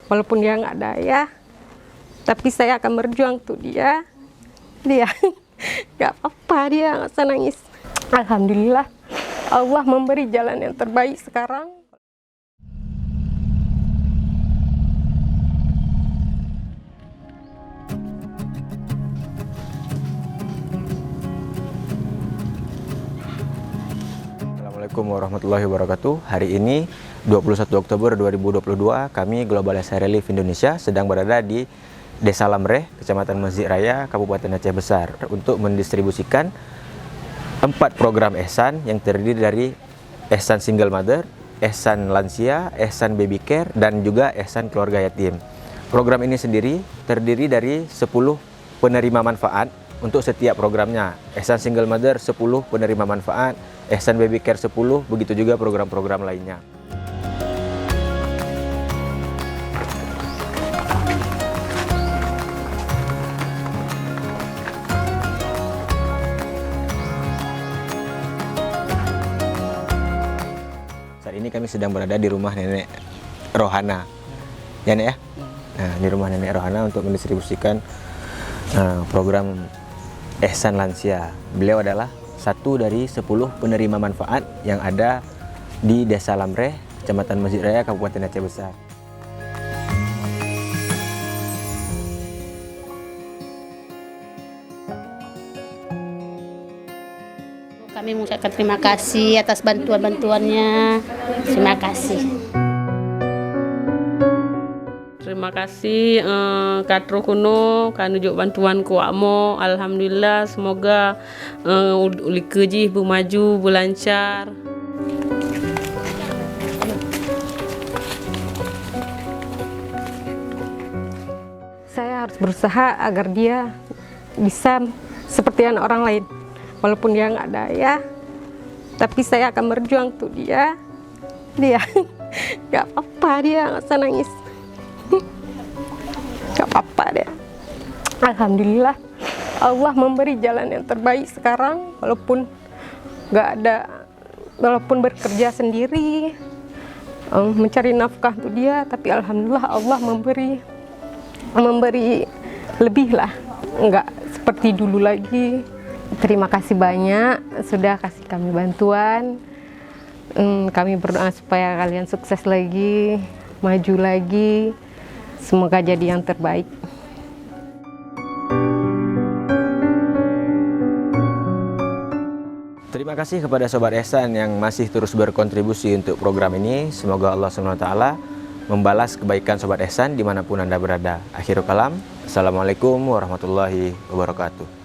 walaupun dia nggak ada ya, tapi saya akan berjuang untuk dia nggak apa-apa, dia nggak usah nangis. Alhamdulillah Allah memberi jalan yang terbaik sekarang. Assalamualaikum warahmatullahi wabarakatuh. Hari ini 21 Oktober 2022, kami Global SR Relief Indonesia sedang berada di Desa Lamreh, Kecamatan Masjid Raya, Kabupaten Aceh Besar, untuk mendistribusikan 4 program ihsan yang terdiri dari ihsan single mother, ihsan lansia, ihsan baby care, dan juga ihsan keluarga yatim. Program ini sendiri terdiri dari 10 penerima manfaat untuk setiap programnya. Ihsan single mother 10 penerima manfaat, ihsan baby care 10, begitu juga program-program lainnya. Saat ini kami sedang berada di rumah Nenek Rohana, ya Nek ya? Nah, di rumah Nenek Rohana untuk mendistribusikan program ihsan lansia. Beliau adalah satu dari 10 penerima manfaat yang ada di Desa Lamreh, Kecamatan Masjid Raya, Kabupaten Aceh Besar. Kami mengucapkan terima kasih atas bantuan-bantuannya. Terima kasih. Terima kasih Katro kuno kan ujuk bantuan ku akmo. Alhamdulillah, semoga uli kerji bermaju berlancar. Saya harus berusaha agar dia bisa seperti anak orang lain, walaupun dia nggak ada ya, tapi saya akan berjuang untuk dia nggak apa-apa, dia nggak usah nangis. Gak apa-apa deh. Alhamdulillah Allah memberi jalan yang terbaik sekarang, walaupun nggak ada, walaupun bekerja sendiri mencari nafkah untuk dia, tapi alhamdulillah Allah memberi lebih lah, nggak seperti dulu lagi. Terima kasih banyak sudah kasih kami bantuan. Kami berdoa supaya kalian sukses lagi, maju lagi. Semoga jadi yang terbaik. Terima kasih kepada Sobat Ihsan yang masih terus berkontribusi untuk program ini. Semoga Allah SWT membalas kebaikan Sobat Ihsan dimanapun Anda berada. Akhirul kalam, Assalamualaikum warahmatullahi wabarakatuh.